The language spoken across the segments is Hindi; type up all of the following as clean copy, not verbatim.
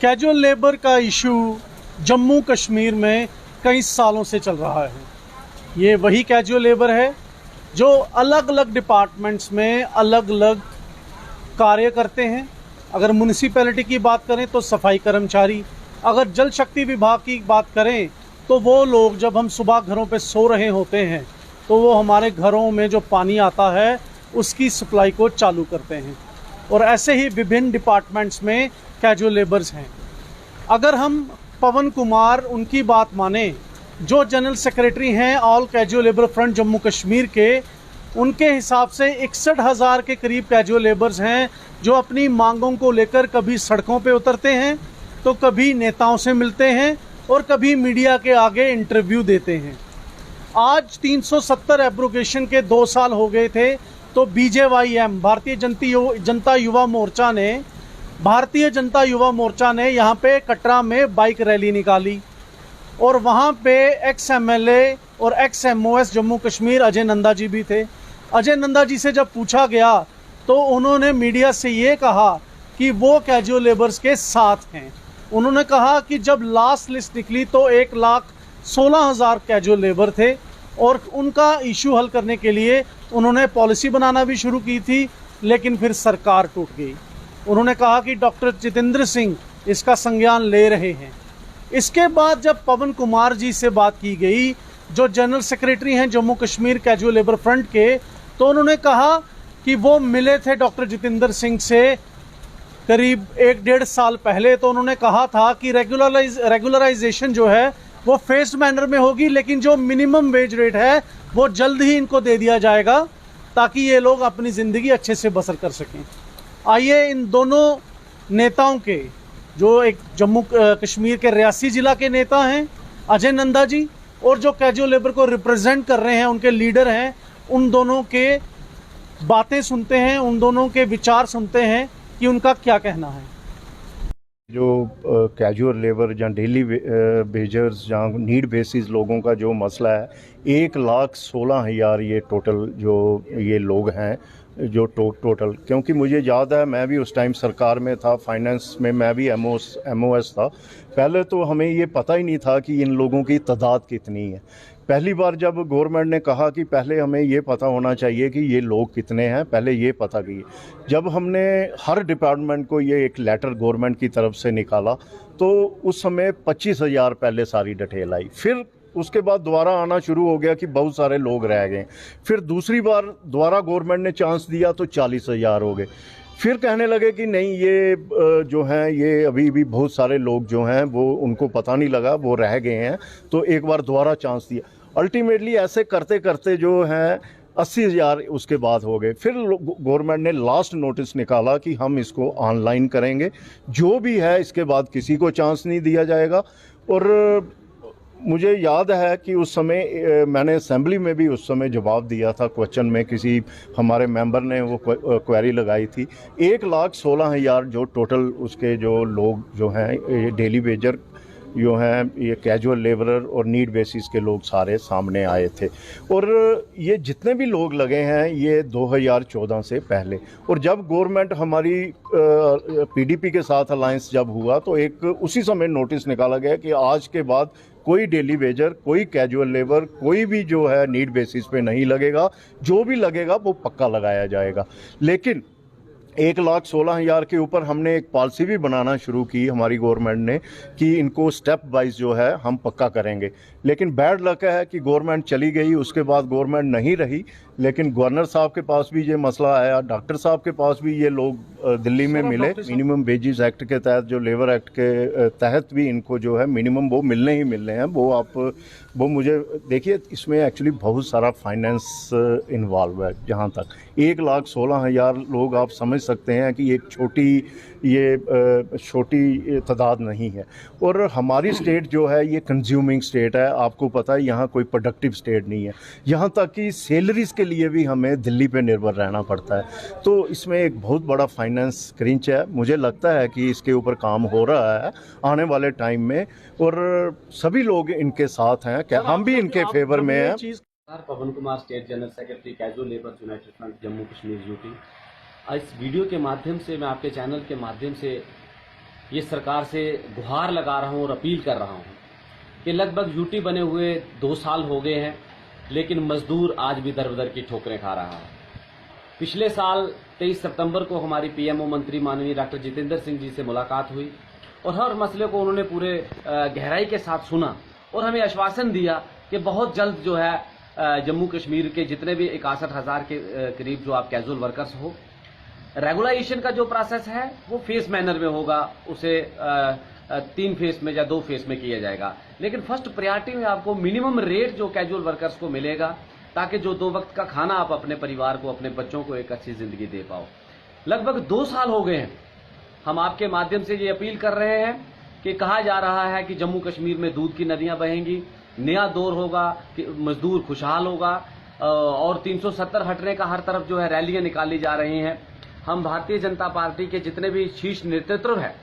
कैजुअल लेबर का इशू जम्मू कश्मीर में कई सालों से चल रहा है। ये वही कैजुअल लेबर है जो अलग अलग डिपार्टमेंट्स में अलग अलग कार्य करते हैं। अगर म्यूनिसिपैलिटी की बात करें तो सफाई कर्मचारी, अगर जल शक्ति विभाग की बात करें तो वो लोग जब हम सुबह घरों पे सो रहे होते हैं तो वो हमारे घरों में जो पानी आता है उसकी सप्लाई को चालू करते हैं। और ऐसे ही विभिन्न डिपार्टमेंट्स में कैजुअल लेबर्स हैं। अगर हम पवन कुमार उनकी बात माने, जो जनरल सेक्रेटरी हैं all casual labour front Jammu Kashmir के, उनके हिसाब से 61,000 के करीब कैजुअल लेबर्स हैं जो अपनी मांगों को लेकर कभी सड़कों पे उतरते हैं तो कभी नेताओं से मिलते हैं और कभी मीडिया के आगे इंटरव्यू देते हैं। आज 370 एब्रोगेशन के 2 साल हो गए थे तो BJYM भारतीय जनता युवा मोर्चा ने यहाँ पे कटरा में बाइक रैली निकाली और वहाँ पे एक्स MLA और एक्स MOS जम्मू कश्मीर अजय नंदा जी भी थे। अजय नंदा जी से जब पूछा गया तो उन्होंने मीडिया से ये कहा कि वो कैजुअल लेबर्स के साथ हैं। उन्होंने कहा कि जब लास्ट लिस्ट निकली तो 1,16,000 कैजुअल लेबर थे और उनका इशू हल करने के लिए उन्होंने पॉलिसी बनाना भी शुरू की थी, लेकिन फिर सरकार टूट गई। उन्होंने कहा कि डॉक्टर जितेंद्र सिंह इसका संज्ञान ले रहे हैं। इसके बाद जब पवन कुमार जी से बात की गई, जो जनरल सेक्रेटरी हैं Jammu Kashmir casual labour front के, तो उन्होंने कहा कि वो मिले थे डॉक्टर जितेंद्र सिंह से करीब 1-1.5 साल पहले। तो उन्होंने कहा था कि रेगुलराइजेशन जो है वो फेस्ड मैनर में होगी, लेकिन जो मिनिमम वेज रेट है वो जल्द ही इनको दे दिया जाएगा ताकि ये लोग अपनी ज़िंदगी अच्छे से बसर कर सकें। आइए इन दोनों नेताओं के, जो एक जम्मू कश्मीर के रियासी ज़िला के नेता हैं अजय नंदा जी और जो कैजुअल लेबर को रिप्रेजेंट कर रहे हैं उनके लीडर हैं, उन दोनों के बातें सुनते हैं, उन दोनों के विचार सुनते हैं कि उनका क्या कहना है। जो कैजुअल लेबर या डेली वेजर्स या नीड बेसिस लोगों का जो मसला है, 1,16,000 ये टोटल जो ये लोग हैं जो टोटल, क्योंकि मुझे याद है मैं भी उस टाइम सरकार में था, फाइनेंस में मैं भी MOS था। पहले तो हमें ये पता ही नहीं था कि इन लोगों की तादाद कितनी है। पहली बार जब गवर्नमेंट ने कहा कि पहले हमें ये पता होना चाहिए कि ये लोग कितने हैं, पहले ये पता कीजिए। जब हमने हर डिपार्टमेंट को ये एक लेटर गवर्नमेंट की तरफ से निकाला तो उस समय 25,000 पहले सारी डिटेल आई। फिर उसके बाद दोबारा आना शुरू हो गया कि बहुत सारे लोग रह गए। फिर दूसरी बार दोबारा गवर्नमेंट ने चांस दिया तो 40,000 हो गए। फिर कहने लगे कि नहीं, ये जो हैं ये अभी भी बहुत सारे लोग जो हैं वो उनको पता नहीं लगा, वो रह गए हैं, तो एक बार दोबारा चांस दिया। अल्टीमेटली ऐसे करते करते जो हैं 80,000 उसके बाद हो गए। फिर गवर्नमेंट ने लास्ट नोटिस निकाला कि हम इसको ऑनलाइन करेंगे, जो भी है इसके बाद किसी को चांस नहीं दिया जाएगा। और मुझे याद है कि उस समय मैंने असेंबली में भी उस समय जवाब दिया था क्वेश्चन में, किसी हमारे मेंबर ने वो क्वेरी लगाई थी। 1,16,000 जो टोटल उसके जो लोग जो हैं डेली वेजर जो हैं, ये कैजुअल लेबरर और नीड बेसिस के लोग सारे सामने आए थे। और ये जितने भी लोग लगे हैं ये 2014 से पहले। और जब गवर्नमेंट हमारी PDP के साथ अलायंस जब हुआ तो एक उसी समय नोटिस निकाला गया कि आज के बाद कोई डेली वेजर, कोई कैजुअल लेबर, कोई भी जो है नीड बेसिस पे नहीं लगेगा, जो भी लगेगा वो पक्का लगाया जाएगा। लेकिन 1,16,000 के ऊपर हमने एक पॉलिसी भी बनाना शुरू की हमारी गवर्नमेंट ने कि इनको स्टेप वाइज जो है हम पक्का करेंगे। लेकिन बैड लक है कि गवर्नमेंट चली गई, उसके बाद गवर्नमेंट नहीं रही। लेकिन गवर्नर साहब के पास भी ये मसला आया, डॉक्टर साहब के पास भी ये लोग दिल्ली में मिले। मिनिमम वेजेस एक्ट के तहत, जो लेबर एक्ट के तहत भी इनको जो है मिनिमम वो मिलने ही मिलने हैं। वो मुझे देखिए, इसमें एक्चुअली बहुत सारा फाइनेंस इन्वॉल्व है। जहाँ तक 1,16,000 लोग, आप समझ सकते हैं कि एक छोटी तादाद नहीं है। और हमारी स्टेट जो है ये कंज्यूमिंग स्टेट है, आपको पता है, यहाँ कोई प्रोडक्टिव स्टेट नहीं है। यहाँ तक कि सैलरीज के लिए भी हमें दिल्ली पे निर्भर रहना पड़ता है। तो इसमें एक बहुत बड़ा फाइनेंस क्रंच है। मुझे लगता है कि इसके ऊपर काम हो रहा है आने वाले टाइम में, और सभी लोग इनके साथ हैं, क्या हम भी इनके फेवर में हैं। Pawan Kumar, state general secretary casual labour united front Jammu Kashmir UT. इस वीडियो के माध्यम से मैं आपके चैनल के माध्यम से ये सरकार से गुहार लगा रहा हूं और अपील कर रहा हूं कि लगभग यूटी बने हुए 2 साल हो गए हैं, लेकिन मजदूर आज भी दर बदर की ठोकरें खा रहा है। पिछले साल 23 सितंबर को हमारी पीएमओ मंत्री माननीय डॉक्टर जितेंद्र सिंह जी से मुलाकात हुई और हर मसले को उन्होंने पूरे गहराई के साथ सुना और हमें आश्वासन दिया कि बहुत जल्द जो है जम्मू कश्मीर के जितने भी 61,000 के करीब जो आप कैजुअल वर्कर्स हो, रेगुलाइजेशन का जो प्रोसेस है वो फेस मैनर में होगा, उसे 3 फेस में या 2 फेस में किया जाएगा। लेकिन फर्स्ट प्रायोरिटी में आपको मिनिमम रेट जो कैजुअल वर्कर्स को मिलेगा, ताकि जो 2 वक्त का खाना आप अपने परिवार को, अपने बच्चों को एक अच्छी जिंदगी दे पाओ। लगभग 2 साल हो गए हैं, हम आपके माध्यम से ये अपील कर रहे हैं कि कहा जा रहा है कि जम्मू कश्मीर में दूध की नदियां बहेंगी, नया दौर होगा, कि मजदूर खुशहाल होगा और 370 हटने का हर तरफ जो है रैलियां निकाली जा रही हैं। हम भारतीय जनता पार्टी के जितने भी शीर्ष नेतृत्व है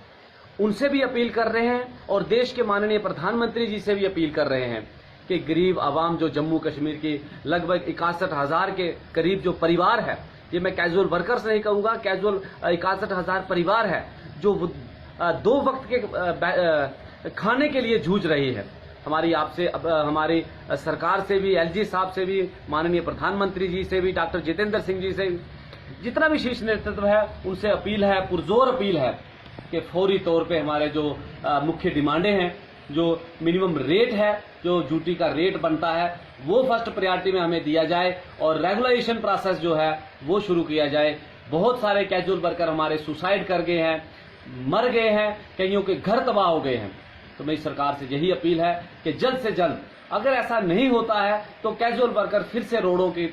उनसे भी अपील कर रहे हैं और देश के माननीय प्रधानमंत्री जी से भी अपील कर रहे हैं कि गरीब आवाम जो जम्मू कश्मीर की लगभग 61,000 के करीब जो परिवार है, ये मैं कैजुअल वर्कर्स नहीं कहूंगा, कैजुअल 61,000 परिवार है जो 2 वक्त के खाने के लिए जूझ रही है। हमारी आपसे हमारी सरकार से भी, एलजी साहब से भी, माननीय प्रधानमंत्री जी से भी, डॉक्टर जितेंद्र सिंह जी से, जितना भी शीर्ष नेतृत्व है उनसे अपील है, पुरजोर अपील है कि फौरी तौर पे हमारे जो मुख्य डिमांडें हैं, जो मिनिमम रेट है, जो ड्यूटी का रेट बनता है, वो फर्स्ट प्रायोरिटी में हमें दिया जाए और रेगुलाइजेशन प्रोसेस जो है वो शुरू किया जाए। बहुत सारे कैजुअल वर्कर हमारे सुसाइड कर गए हैं, मर गए हैं, कईयों के घर तबाह हो गए हैं। तो मेरी सरकार से यही अपील है कि जल्द से जल्द, अगर ऐसा नहीं होता है तो कैजुअल वर्कर फिर से रोडों की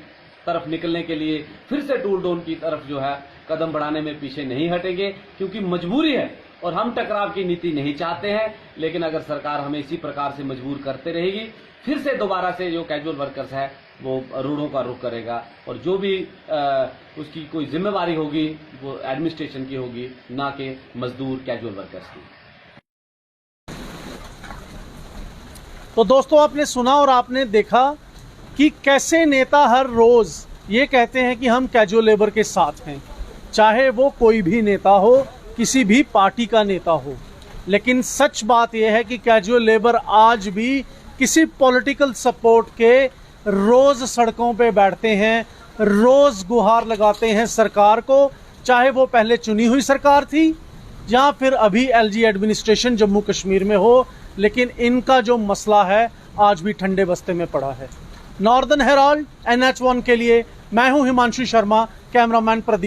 तरफ निकलने के लिए, फिर से टूल डाउन की तरफ जो है कदम बढ़ाने में पीछे नहीं हटेंगे, क्योंकि मजबूरी है और हम टकराव की नीति नहीं चाहते हैं। लेकिन अगर सरकार हमें इसी प्रकार से मजबूर करते रहेगी, फिर से दोबारा से जो कैजुअल वर्कर्स है वो रोडों का रुख करेगा और जो भी उसकी कोई जिम्मेवारी होगी वो एडमिनिस्ट्रेशन की होगी, ना कि मजदूर कैजुअल वर्कर्स की। तो दोस्तों, आपने सुना और आपने देखा कि कैसे नेता हर रोज ये कहते हैं कि हम कैजुअल लेबर के साथ हैं, चाहे वो कोई भी नेता हो, किसी भी पार्टी का नेता हो। लेकिन सच बात यह है कि कैजुअल लेबर आज भी किसी पॉलिटिकल सपोर्ट के रोज सड़कों पे बैठते हैं, रोज गुहार लगाते हैं सरकार को, चाहे वो पहले चुनी हुई सरकार थी या फिर अभी एलजी एडमिनिस्ट्रेशन जम्मू कश्मीर में हो। लेकिन इनका जो मसला है आज भी ठंडे बस्ते में पड़ा है। नॉर्दर्न हेराल्ड NH1 के लिए मैं हूं हिमांशु शर्मा, कैमरामैन प्रदीप।